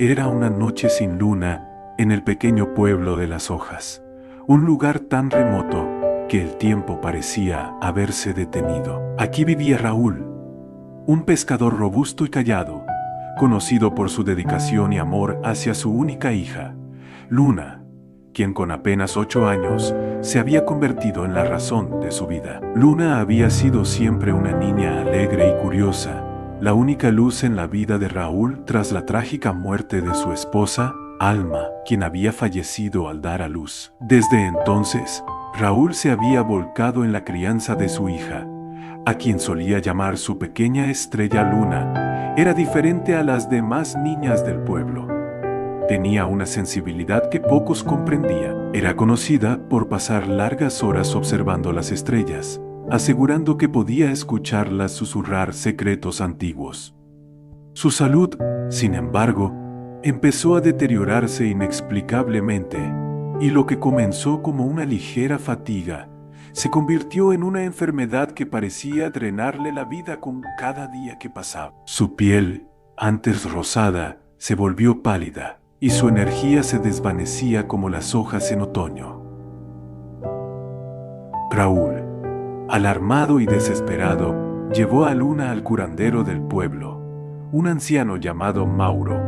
Era una noche sin luna en el pequeño pueblo de las hojas, un lugar tan remoto que el tiempo parecía haberse detenido. Aquí vivía Raúl, un pescador robusto y callado, conocido por su dedicación y amor hacia su única hija, Luna, quien con apenas 8 años se había convertido en la razón de su vida. Luna había sido siempre una niña alegre y curiosa, la única luz en la vida de Raúl tras la trágica muerte de su esposa, Alma, quien había fallecido al dar a luz. Desde entonces, Raúl se había volcado en la crianza de su hija, a quien solía llamar su pequeña estrella Luna. Era diferente a las demás niñas del pueblo. Tenía una sensibilidad que pocos comprendían. Era conocida por pasar largas horas observando las estrellas, asegurando que podía escucharlas susurrar secretos antiguos. Su salud, sin embargo, empezó a deteriorarse inexplicablemente, y lo que comenzó como una ligera fatiga se convirtió en una enfermedad que parecía drenarle la vida con cada día que pasaba. Su piel, antes rosada, se volvió pálida, y su energía se desvanecía como las hojas en otoño. Raúl, alarmado y desesperado, llevó a Luna al curandero del pueblo, un anciano llamado Mauro,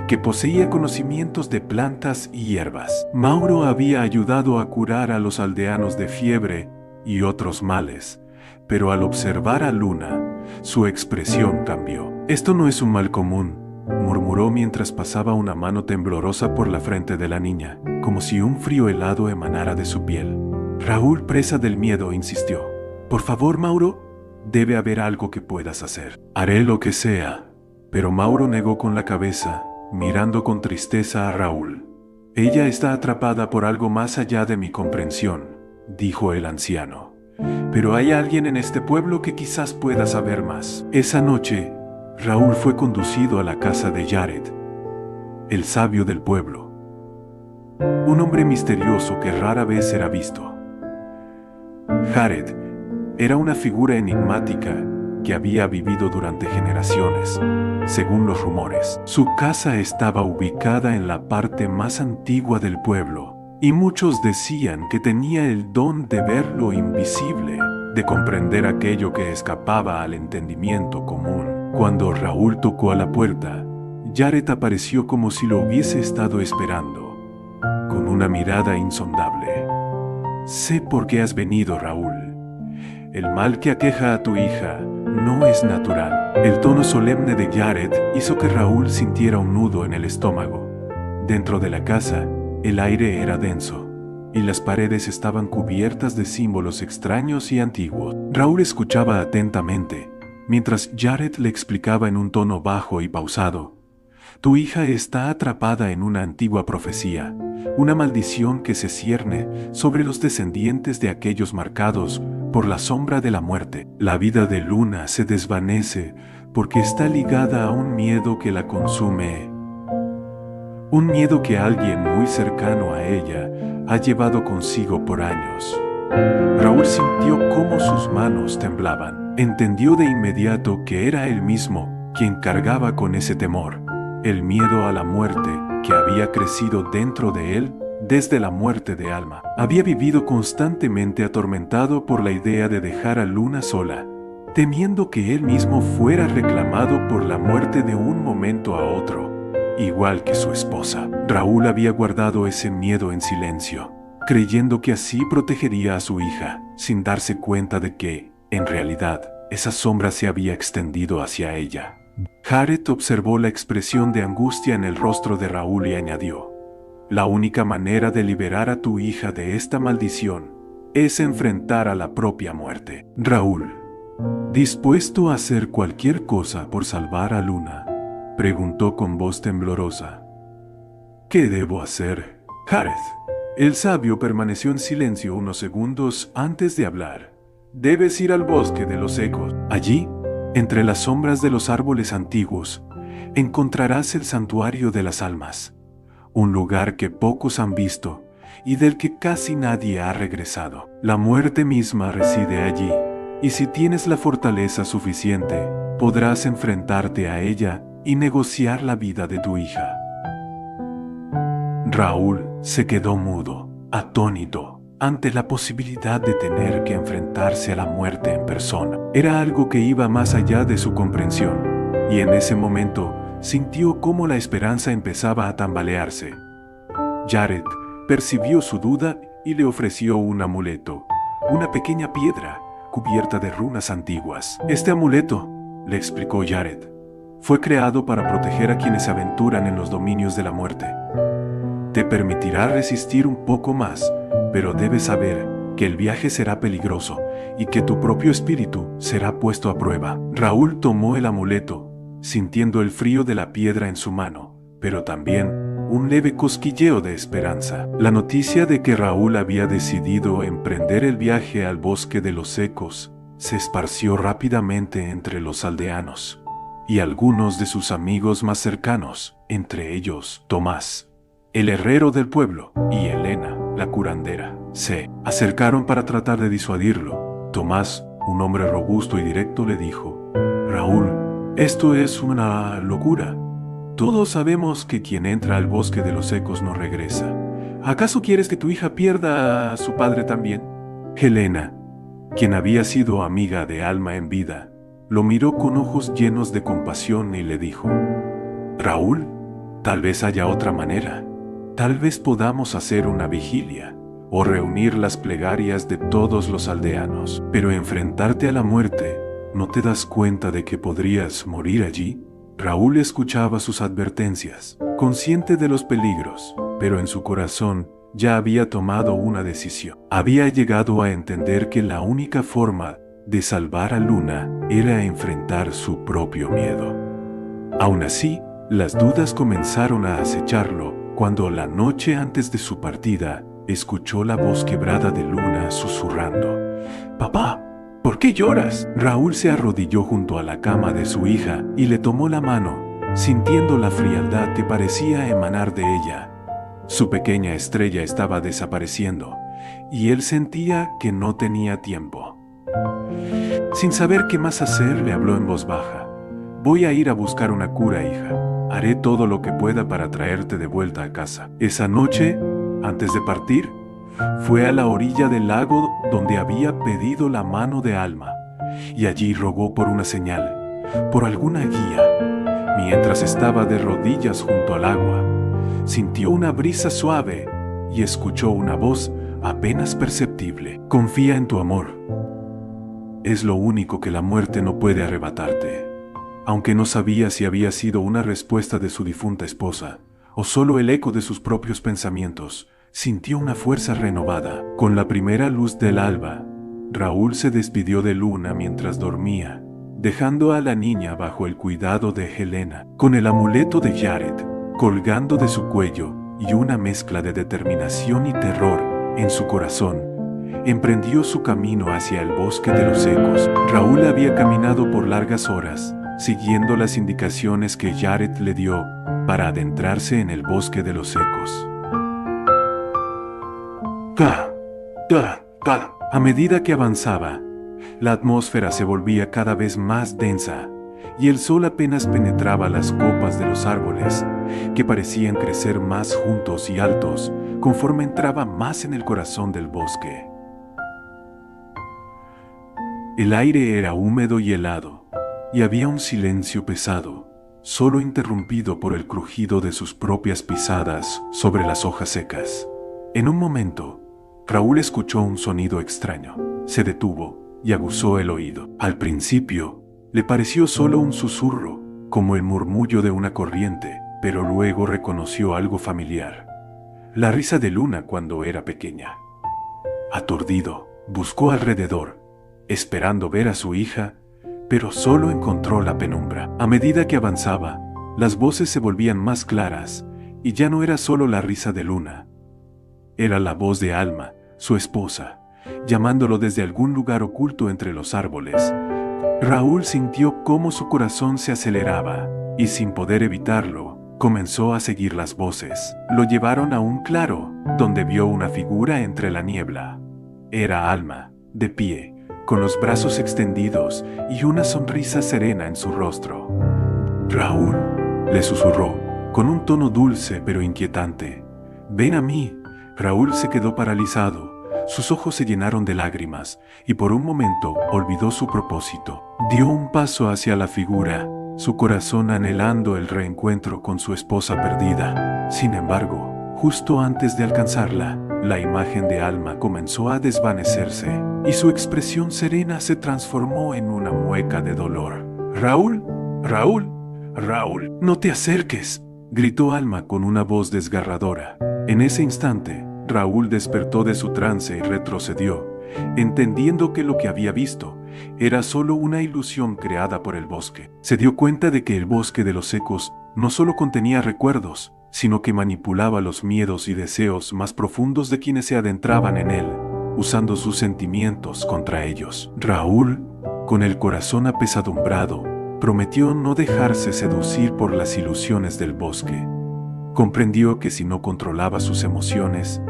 que poseía conocimientos de plantas y hierbas. Mauro había ayudado a curar a los aldeanos de fiebre y otros males, pero al observar a Luna, su expresión cambió. «Esto no es un mal común», murmuró mientras pasaba una mano temblorosa por la frente de la niña, como si un frío helado emanara de su piel. Raúl, presa del miedo, insistió. «Por favor, Mauro, debe haber algo que puedas hacer». «Haré lo que sea», pero Mauro negó con la cabeza, mirando con tristeza a Raúl. «Ella está atrapada por algo más allá de mi comprensión», dijo el anciano. «Pero hay alguien en este pueblo que quizás pueda saber más». Esa noche, Raúl fue conducido a la casa de Jared, el sabio del pueblo, un hombre misterioso que rara vez era visto. Jared era una figura enigmática que había vivido durante generaciones, según los rumores. Su casa estaba ubicada en la parte más antigua del pueblo, y muchos decían que tenía el don de ver lo invisible, de comprender aquello que escapaba al entendimiento común. Cuando Raúl tocó a la puerta, Jared apareció como si lo hubiese estado esperando, con una mirada insondable. «Sé por qué has venido, Raúl. El mal que aqueja a tu hija no es natural». El tono solemne de Jared hizo que Raúl sintiera un nudo en el estómago. Dentro de la casa, el aire era denso, y las paredes estaban cubiertas de símbolos extraños y antiguos. Raúl escuchaba atentamente, mientras Jared le explicaba en un tono bajo y pausado. «Tu hija está atrapada en una antigua profecía, una maldición que se cierne sobre los descendientes de aquellos marcados por la sombra de la muerte. La vida de Luna se desvanece porque está ligada a un miedo que la consume, un miedo que alguien muy cercano a ella ha llevado consigo por años». Raúl sintió cómo sus manos temblaban. Entendió de inmediato que era él mismo quien cargaba con ese temor, el miedo a la muerte que había crecido dentro de él desde la muerte de Alma. Había vivido constantemente atormentado por la idea de dejar a Luna sola, temiendo que él mismo fuera reclamado por la muerte de un momento a otro, igual que su esposa. Raúl había guardado ese miedo en silencio, creyendo que así protegería a su hija, sin darse cuenta de que, en realidad, esa sombra se había extendido hacia ella. Jared observó la expresión de angustia en el rostro de Raúl y añadió: «La única manera de liberar a tu hija de esta maldición es enfrentar a la propia muerte». Raúl, dispuesto a hacer cualquier cosa por salvar a Luna, preguntó con voz temblorosa: «¿Qué debo hacer, Jared?». El sabio permaneció en silencio unos segundos antes de hablar. «Debes ir al bosque de los ecos. Allí, entre las sombras de los árboles antiguos, encontrarás el santuario de las almas, un lugar que pocos han visto y del que casi nadie ha regresado. La muerte misma reside allí, y si tienes la fortaleza suficiente, podrás enfrentarte a ella y negociar la vida de tu hija». Raúl se quedó mudo, atónito, ante la posibilidad de tener que enfrentarse a la muerte en persona. Era algo que iba más allá de su comprensión, y en ese momento sintió cómo la esperanza empezaba a tambalearse. Jared percibió su duda y le ofreció un amuleto, una pequeña piedra cubierta de runas antiguas. Este amuleto, le explicó Jared, fue creado para proteger a quienes se aventuran en los dominios de la muerte. Te permitirá resistir un poco más, pero debes saber que el viaje será peligroso y que tu propio espíritu será puesto a prueba. Raúl tomó el amuleto, sintiendo el frío de la piedra en su mano, pero también un leve cosquilleo de esperanza. La noticia de que Raúl había decidido emprender el viaje al bosque de los Ecos se esparció rápidamente entre los aldeanos, y algunos de sus amigos más cercanos, entre ellos Tomás, el herrero del pueblo, y Elena, la curandera, se acercaron para tratar de disuadirlo. Tomás, un hombre robusto y directo, le dijo: Raúl, esto es una locura. Todos sabemos que quien entra al bosque de los Ecos no regresa. ¿Acaso quieres que tu hija pierda a su padre también? Helena, quien había sido amiga de Alma en vida, lo miró con ojos llenos de compasión y le dijo: Raúl, tal vez haya otra manera. Tal vez podamos hacer una vigilia o reunir las plegarias de todos los aldeanos. Pero enfrentarte a la muerte, ¿no te das cuenta de que podrías morir allí? Raúl escuchaba sus advertencias, consciente de los peligros, pero en su corazón ya había tomado una decisión. Había llegado a entender que la única forma de salvar a Luna era enfrentar su propio miedo. Aún así, las dudas comenzaron a acecharlo cuando la noche antes de su partida escuchó la voz quebrada de Luna susurrando: «Papá, ¿por qué lloras?». Raúl se arrodilló junto a la cama de su hija y le tomó la mano, sintiendo la frialdad que parecía emanar de ella. Su pequeña estrella estaba desapareciendo, y él sentía que no tenía tiempo. Sin saber qué más hacer, le habló en voz baja: «Voy a ir a buscar una cura, hija. Haré todo lo que pueda para traerte de vuelta a casa». Esa noche, antes de partir, fue a la orilla del lago donde había pedido la mano de Alma, y allí rogó por una señal, por alguna guía. Mientras estaba de rodillas junto al agua, sintió una brisa suave y escuchó una voz apenas perceptible: «Confía en tu amor. Es lo único que la muerte no puede arrebatarte». Aunque no sabía si había sido una respuesta de su difunta esposa o solo el eco de sus propios pensamientos, sintió una fuerza renovada. Con la primera luz del alba, Raúl se despidió de Luna mientras dormía, dejando a la niña bajo el cuidado de Helena. Con el amuleto de Jared colgando de su cuello y una mezcla de determinación y terror en su corazón, emprendió su camino hacia el bosque de los Ecos. Raúl había caminado por largas horas, siguiendo las indicaciones que Jared le dio para adentrarse en el bosque de los Ecos. A medida que avanzaba, la atmósfera se volvía cada vez más densa y el sol apenas penetraba las copas de los árboles, que parecían crecer más juntos y altos conforme entraba más en el corazón del bosque. El aire era húmedo y helado, y había un silencio pesado, solo interrumpido por el crujido de sus propias pisadas sobre las hojas secas. En un momento, Raúl escuchó un sonido extraño. Se detuvo y aguzó el oído. Al principio, le pareció solo un susurro, como el murmullo de una corriente, pero luego reconoció algo familiar: la risa de Luna cuando era pequeña. Aturdido, buscó alrededor, esperando ver a su hija, pero solo encontró la penumbra. A medida que avanzaba, las voces se volvían más claras, y ya no era solo la risa de Luna. Era la voz de Alma, su esposa, llamándolo desde algún lugar oculto entre los árboles. Raúl sintió cómo su corazón se aceleraba, y sin poder evitarlo, comenzó a seguir las voces. Lo llevaron a un claro, donde vio una figura entre la niebla. Era Alma, de pie, con los brazos extendidos y una sonrisa serena en su rostro. «Raúl», le susurró, con un tono dulce pero inquietante, ven a mí. Raúl se quedó paralizado. Sus ojos se llenaron de lágrimas y por un momento olvidó su propósito. Dio un paso hacia la figura, su corazón anhelando el reencuentro con su esposa perdida. Sin embargo, justo antes de alcanzarla, la imagen de Alma comenzó a desvanecerse y su expresión serena se transformó en una mueca de dolor. «Raúl, Raúl, Raúl, no te acerques», gritó Alma con una voz desgarradora. En ese instante, Raúl despertó de su trance y retrocedió, entendiendo que lo que había visto era solo una ilusión creada por el bosque. Se dio cuenta de que el bosque de los ecos no solo contenía recuerdos, sino que manipulaba los miedos y deseos más profundos de quienes se adentraban en él, usando sus sentimientos contra ellos. Raúl, con el corazón apesadumbrado, prometió no dejarse seducir por las ilusiones del bosque. Comprendió que si no controlaba sus emociones,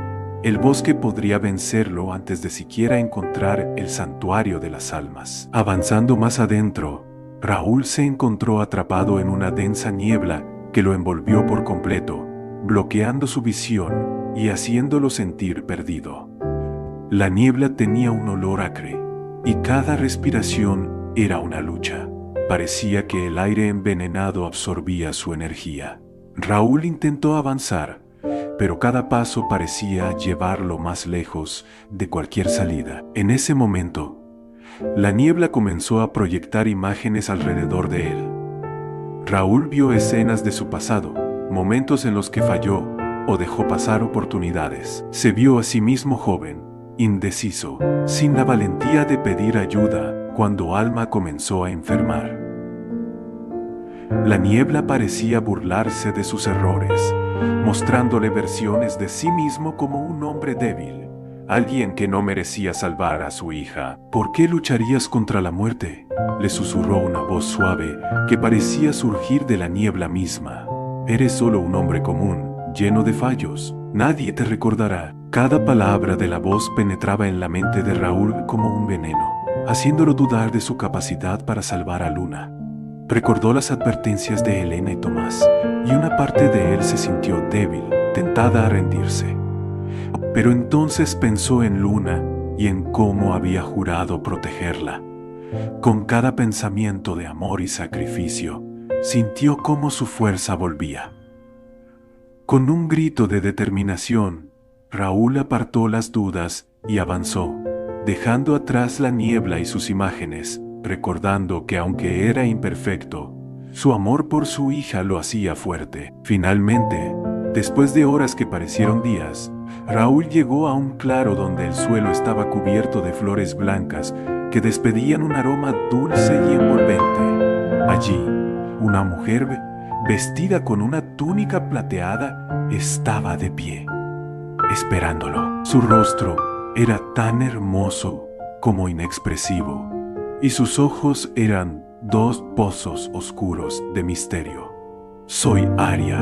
el bosque podría vencerlo antes de siquiera encontrar el santuario de las almas. Avanzando más adentro, Raúl se encontró atrapado en una densa niebla que lo envolvió por completo, bloqueando su visión y haciéndolo sentir perdido. La niebla tenía un olor acre, y cada respiración era una lucha. Parecía que el aire envenenado absorbía su energía. Raúl intentó avanzar, pero cada paso parecía llevarlo más lejos de cualquier salida. En ese momento, la niebla comenzó a proyectar imágenes alrededor de él. Raúl vio escenas de su pasado, momentos en los que falló o dejó pasar oportunidades. Se vio a sí mismo joven, indeciso, sin la valentía de pedir ayuda cuando Alma comenzó a enfermar. La niebla parecía burlarse de sus errores, mostrándole versiones de sí mismo como un hombre débil, alguien que no merecía salvar a su hija. «¿Por qué lucharías contra la muerte?», le susurró una voz suave que parecía surgir de la niebla misma. «Eres solo un hombre común, lleno de fallos. Nadie te recordará». Cada palabra de la voz penetraba en la mente de Raúl como un veneno, haciéndolo dudar de su capacidad para salvar a Luna. Recordó las advertencias de Elena y Tomás, y una parte de él se sintió débil, tentada a rendirse. Pero entonces pensó en Luna y en cómo había jurado protegerla. Con cada pensamiento de amor y sacrificio, sintió cómo su fuerza volvía. Con un grito de determinación, Raúl apartó las dudas y avanzó, dejando atrás la niebla y sus imágenes, recordando que aunque era imperfecto, su amor por su hija lo hacía fuerte. Finalmente, después de horas que parecieron días, Raúl llegó a un claro donde el suelo estaba cubierto de flores blancas que despedían un aroma dulce y envolvente. Allí, una mujer vestida con una túnica plateada estaba de pie, esperándolo. Su rostro era tan hermoso como inexpresivo, y sus ojos eran dos pozos oscuros de misterio. «Soy Aria,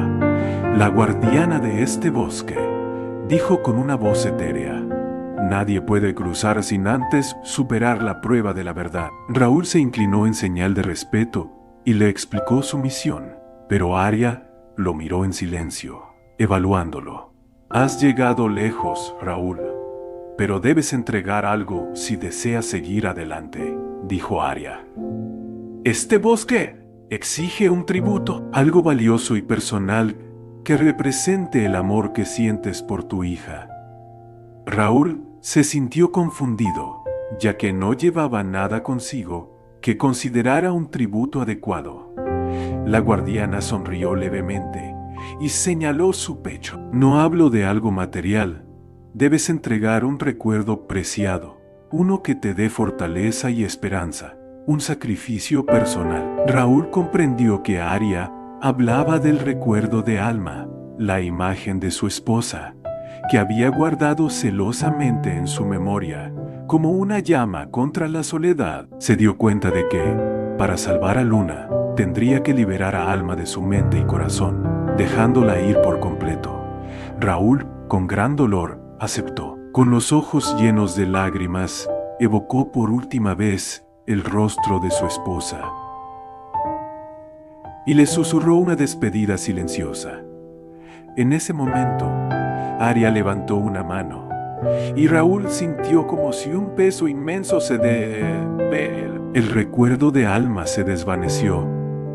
la guardiana de este bosque», dijo con una voz etérea. «Nadie puede cruzar sin antes superar la prueba de la verdad». Raúl se inclinó en señal de respeto y le explicó su misión, pero Aria lo miró en silencio, evaluándolo. «Has llegado lejos, Raúl, pero debes entregar algo si deseas seguir adelante», dijo Aria. «Este bosque exige un tributo, algo valioso y personal que represente el amor que sientes por tu hija». Raúl se sintió confundido, ya que no llevaba nada consigo que considerara un tributo adecuado. La guardiana sonrió levemente y señaló su pecho. «No hablo de algo material. Debes entregar un recuerdo preciado, uno que te dé fortaleza y esperanza, un sacrificio personal». Raúl comprendió que Aria hablaba del recuerdo de Alma, la imagen de su esposa, que había guardado celosamente en su memoria, como una llama contra la soledad. Se dio cuenta de que, para salvar a Luna, tendría que liberar a Alma de su mente y corazón, dejándola ir por completo. Raúl, con gran dolor, aceptó. Con los ojos llenos de lágrimas, evocó por última vez el rostro de su esposa y le susurró una despedida silenciosa. En ese momento, Aria levantó una mano, y Raúl sintió como si un peso inmenso El recuerdo de Alma se desvaneció,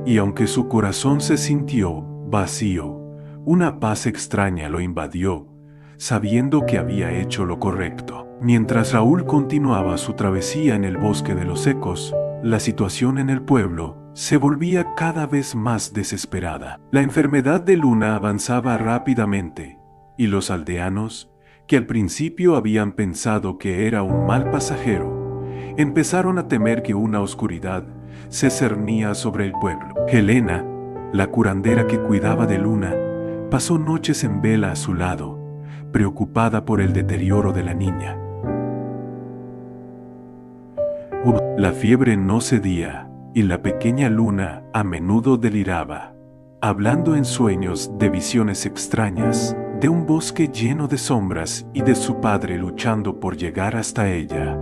y aunque su corazón se sintió vacío, una paz extraña lo invadió, sabiendo que había hecho lo correcto. Mientras Raúl continuaba su travesía en el bosque de los ecos, la situación en el pueblo se volvía cada vez más desesperada. La enfermedad de Luna avanzaba rápidamente, y los aldeanos, que al principio habían pensado que era un mal pasajero, empezaron a temer que una oscuridad se cernía sobre el pueblo. Helena, la curandera que cuidaba de Luna, pasó noches en vela a su lado, preocupada por el deterioro de la niña. La fiebre no cedía, y la pequeña Luna a menudo deliraba, hablando en sueños de visiones extrañas, de un bosque lleno de sombras y de su padre luchando por llegar hasta ella.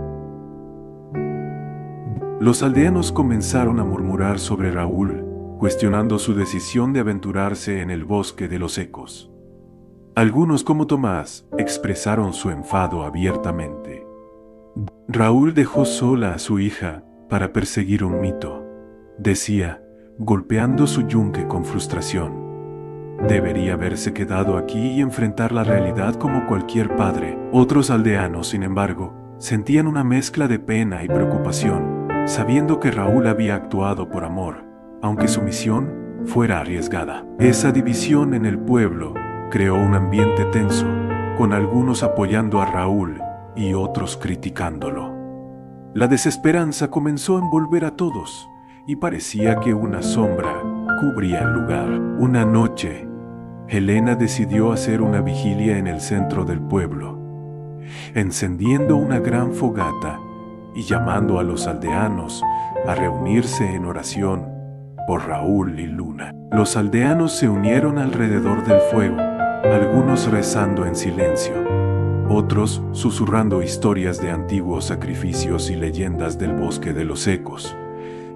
Los aldeanos comenzaron a murmurar sobre Raúl, cuestionando su decisión de aventurarse en el bosque de los ecos. Algunos, como Tomás, expresaron su enfado abiertamente. Raúl dejó sola a su hija para perseguir un mito, decía, golpeando su yunque con frustración. Debería haberse quedado aquí y enfrentar la realidad como cualquier padre. Otros aldeanos, sin embargo, sentían una mezcla de pena y preocupación, sabiendo que Raúl había actuado por amor, aunque su misión fuera arriesgada. Esa división en el pueblo creó un ambiente tenso, con algunos apoyando a Raúl y otros criticándolo. La desesperanza comenzó a envolver a todos, y parecía que una sombra cubría el lugar. Una noche, Helena decidió hacer una vigilia en el centro del pueblo, encendiendo una gran fogata y llamando a los aldeanos a reunirse en oración por Raúl y Luna. Los aldeanos se unieron alrededor del fuego, algunos rezando en silencio, otros susurrando historias de antiguos sacrificios y leyendas del bosque de los ecos.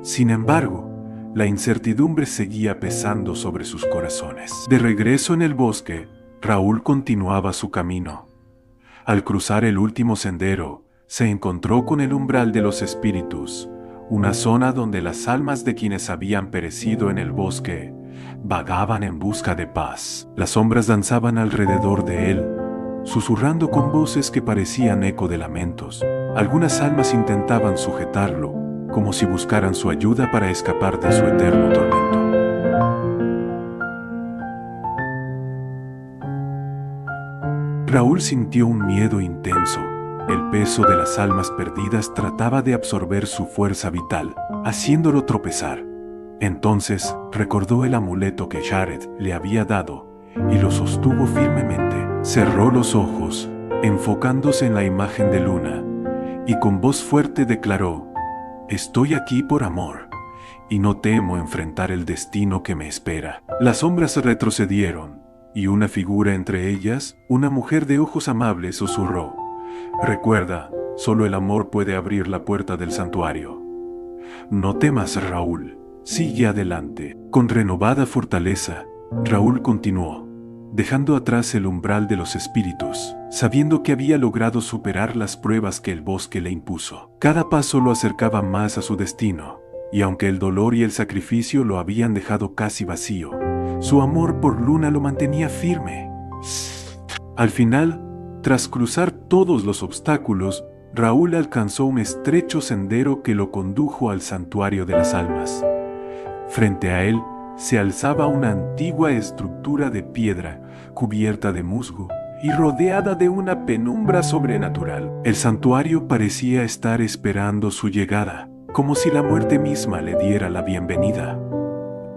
Sin embargo, la incertidumbre seguía pesando sobre sus corazones. De regreso en el bosque, Raúl continuaba su camino. Al cruzar el último sendero, se encontró con el umbral de los espíritus, una zona donde las almas de quienes habían perecido en el bosque vagaban en busca de paz. Las sombras danzaban alrededor de él, susurrando con voces que parecían eco de lamentos. Algunas almas intentaban sujetarlo, como si buscaran su ayuda para escapar de su eterno tormento. Raúl sintió un miedo intenso. El peso de las almas perdidas trataba de absorber su fuerza vital, haciéndolo tropezar. Entonces recordó el amuleto que Jared le había dado y lo sostuvo firmemente. Cerró los ojos, enfocándose en la imagen de Luna, y con voz fuerte declaró: «Estoy aquí por amor, y no temo enfrentar el destino que me espera». Las sombras retrocedieron, y una figura entre ellas, una mujer de ojos amables, susurró: «Recuerda, solo el amor puede abrir la puerta del santuario. No temas, Raúl, sigue adelante». Con renovada fortaleza, Raúl continuó, dejando atrás el umbral de los espíritus, sabiendo que había logrado superar las pruebas que el bosque le impuso. Cada paso lo acercaba más a su destino, y aunque el dolor y el sacrificio lo habían dejado casi vacío, su amor por Luna lo mantenía firme. Al final, tras cruzar todos los obstáculos, Raúl alcanzó un estrecho sendero que lo condujo al santuario de las almas. Frente a él se alzaba una antigua estructura de piedra cubierta de musgo y rodeada de una penumbra sobrenatural. El santuario parecía estar esperando su llegada, como si la muerte misma le diera la bienvenida.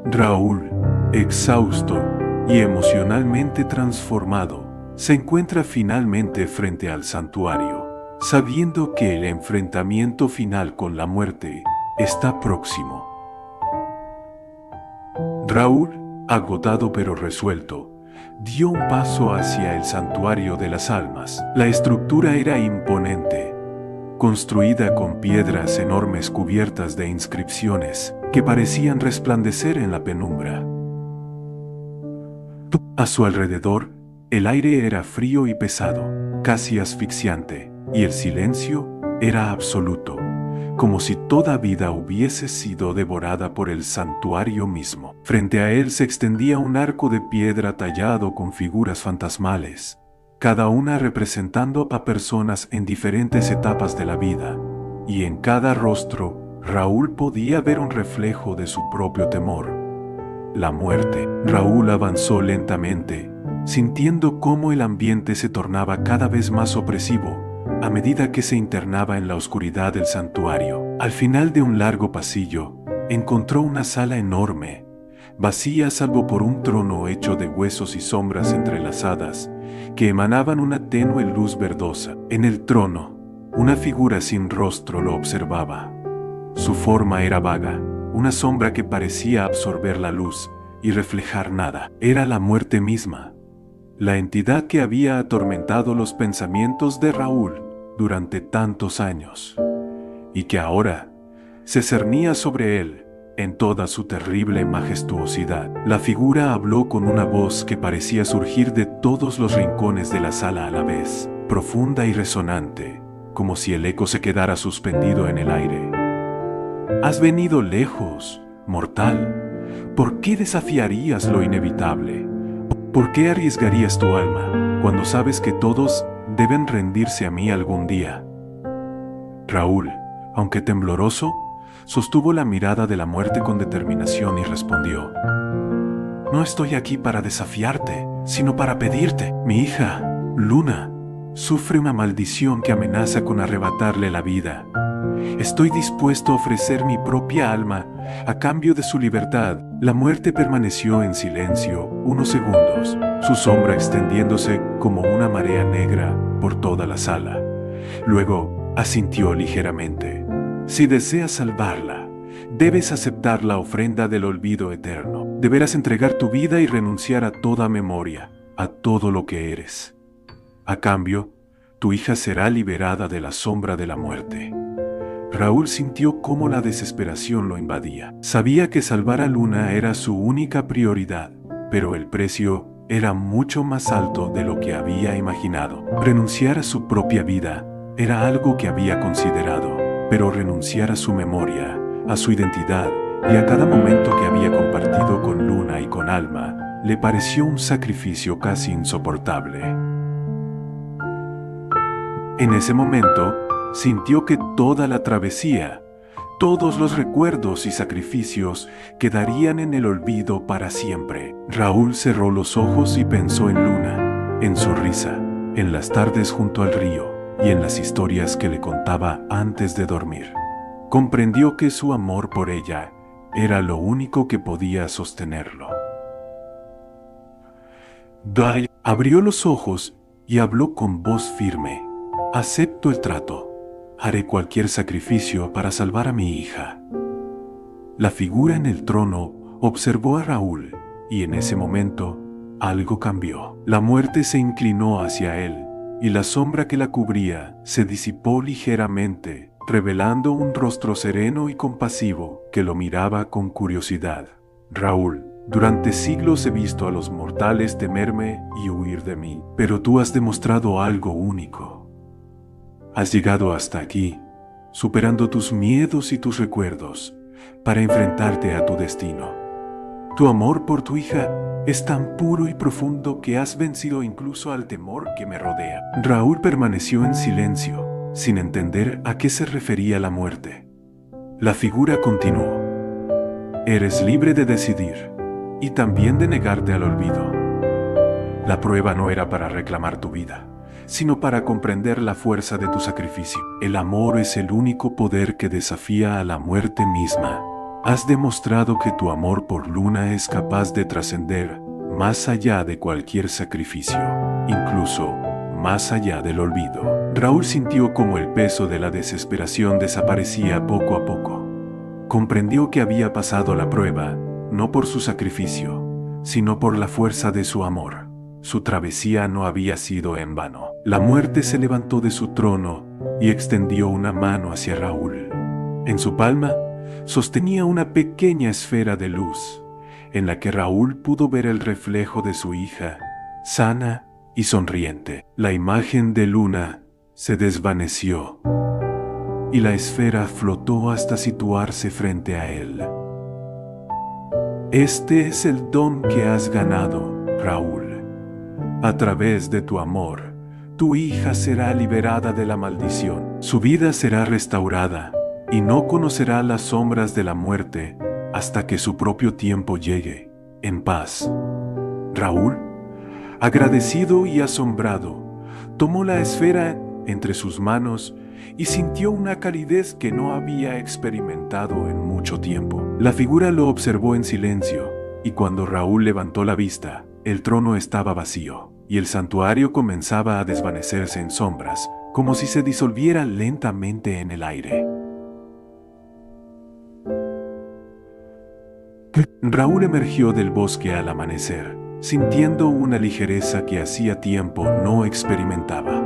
Raúl, exhausto y emocionalmente transformado, se encuentra finalmente frente al santuario, sabiendo que el enfrentamiento final con la muerte está próximo. Raúl, agotado pero resuelto, dio un paso hacia el santuario de las almas. La estructura era imponente, construida con piedras enormes cubiertas de inscripciones que parecían resplandecer en la penumbra. A su alrededor, El aire era frío y pesado, casi asfixiante, y el silencio era absoluto, como si toda vida hubiese sido devorada por el santuario mismo. Frente a él se extendía un arco de piedra tallado con figuras fantasmales, cada una representando a personas en diferentes etapas de la vida, y en cada rostro Raúl podía ver un reflejo de su propio temor: la muerte. Raúl avanzó lentamente, sintiendo cómo el ambiente se tornaba cada vez más opresivo a medida que se internaba en la oscuridad del santuario. Al final de un largo pasillo, encontró una sala enorme, vacía salvo por un trono hecho de huesos y sombras entrelazadas, que emanaban una tenue luz verdosa. En el trono, una figura sin rostro lo observaba. Su forma era vaga, una sombra que parecía absorber la luz y reflejar nada. Era la muerte misma, la entidad que había atormentado los pensamientos de Raúl durante tantos años, y que ahora se cernía sobre él en toda su terrible majestuosidad. La figura habló con una voz que parecía surgir de todos los rincones de la sala a la vez, profunda y resonante, como si el eco se quedara suspendido en el aire. «Has venido lejos, mortal. ¿Por qué desafiarías lo inevitable? ¿Por qué arriesgarías tu alma cuando sabes que todos deben rendirse a mí algún día?» Raúl, aunque tembloroso, sostuvo la mirada de la muerte con determinación y respondió: «No estoy aquí para desafiarte, sino para pedirte. Mi hija, Luna, sufre una maldición que amenaza con arrebatarle la vida. Estoy dispuesto a ofrecer mi propia alma a cambio de su libertad». La muerte permaneció en silencio unos segundos, su sombra extendiéndose como una marea negra por toda la sala. Luego asintió ligeramente. «Si deseas salvarla, debes aceptar la ofrenda del olvido eterno. Deberás entregar tu vida y renunciar a toda memoria, a todo lo que eres. A cambio, tu hija será liberada de la sombra de la muerte». Raúl sintió cómo la desesperación lo invadía. Sabía que salvar a Luna era su única prioridad, pero el precio era mucho más alto de lo que había imaginado. Renunciar a su propia vida era algo que había considerado, pero renunciar a su memoria, a su identidad y a cada momento que había compartido con Luna y con Alma, le pareció un sacrificio casi insoportable. En ese momento, sintió que toda la travesía, todos los recuerdos y sacrificios quedarían en el olvido para siempre. Raúl cerró los ojos y pensó en Luna, en su risa, en las tardes junto al río y en las historias que le contaba antes de dormir. Comprendió que su amor por ella era lo único que podía sostenerlo. Day abrió los ojos y habló con voz firme: «Acepto el trato. Haré cualquier sacrificio para salvar a mi hija». La figura en el trono observó a Raúl y en ese momento algo cambió. La muerte se inclinó hacia él y la sombra que la cubría se disipó ligeramente, revelando un rostro sereno y compasivo que lo miraba con curiosidad. «Raúl, durante siglos he visto a los mortales temerme y huir de mí, pero tú has demostrado algo único. Has llegado hasta aquí, superando tus miedos y tus recuerdos, para enfrentarte a tu destino. Tu amor por tu hija es tan puro y profundo que has vencido incluso al temor que me rodea». Raúl permaneció en silencio, sin entender a qué se refería la muerte. La figura continuó: «Eres libre de decidir, y también de negarte al olvido. La prueba no era para reclamar tu vida, sino para comprender la fuerza de tu sacrificio. El amor es el único poder que desafía a la muerte misma. Has demostrado que tu amor por Luna es capaz de trascender más allá de cualquier sacrificio, incluso más allá del olvido». Raúl sintió como el peso de la desesperación desaparecía poco a poco. Comprendió que había pasado la prueba, no por su sacrificio, sino por la fuerza de su amor. Su travesía no había sido en vano. La muerte se levantó de su trono y extendió una mano hacia Raúl. En su palma sostenía una pequeña esfera de luz, en la que Raúl pudo ver el reflejo de su hija, sana y sonriente. La imagen de Luna se desvaneció y la esfera flotó hasta situarse frente a él. Este es el don que has ganado, Raúl. A través de tu amor, tu hija será liberada de la maldición. Su vida será restaurada y no conocerá las sombras de la muerte hasta que su propio tiempo llegue, en paz. Raúl, agradecido y asombrado, tomó la esfera entre sus manos y sintió una calidez que no había experimentado en mucho tiempo. La figura lo observó en silencio, y cuando Raúl levantó la vista, el trono estaba vacío, y el santuario comenzaba a desvanecerse en sombras, como si se disolviera lentamente en el aire. Raúl emergió del bosque al amanecer, sintiendo una ligereza que hacía tiempo no experimentaba.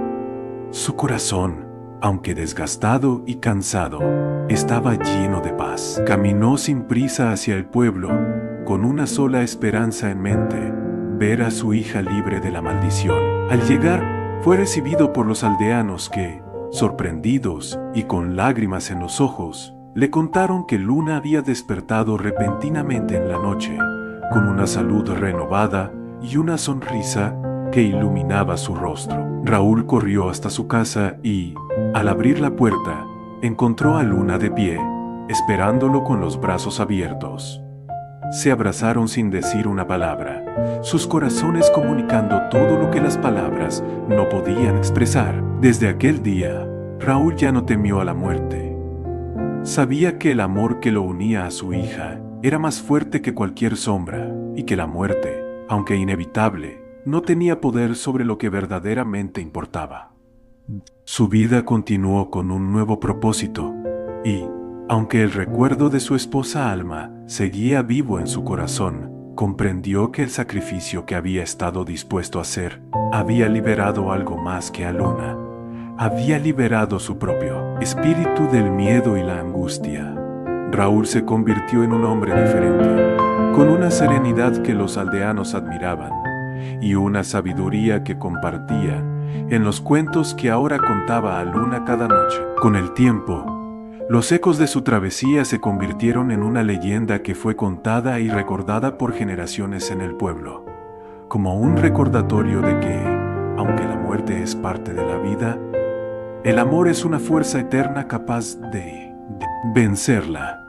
Su corazón, aunque desgastado y cansado, estaba lleno de paz. Caminó sin prisa hacia el pueblo, con una sola esperanza en mente: ver a su hija libre de la maldición. Al llegar, fue recibido por los aldeanos que, sorprendidos y con lágrimas en los ojos, le contaron que Luna había despertado repentinamente en la noche, con una salud renovada y una sonrisa que iluminaba su rostro. Raúl corrió hasta su casa y, al abrir la puerta, encontró a Luna de pie, esperándolo con los brazos abiertos. Se abrazaron sin decir una palabra, sus corazones comunicando todo lo que las palabras no podían expresar. Desde aquel día, Raúl ya no temió a la muerte. Sabía que el amor que lo unía a su hija era más fuerte que cualquier sombra, y que la muerte, aunque inevitable, no tenía poder sobre lo que verdaderamente importaba. Su vida continuó con un nuevo propósito, y, aunque el recuerdo de su esposa Alma seguía vivo en su corazón, comprendió que el sacrificio que había estado dispuesto a hacer había liberado algo más que a Luna. Había liberado su propio espíritu del miedo y la angustia. Raúl se convirtió en un hombre diferente, con una serenidad que los aldeanos admiraban y una sabiduría que compartía en los cuentos que ahora contaba a Luna cada noche. Con el tiempo, los ecos de su travesía se convirtieron en una leyenda que fue contada y recordada por generaciones en el pueblo, como un recordatorio de que, aunque la muerte es parte de la vida, el amor es una fuerza eterna capaz de vencerla.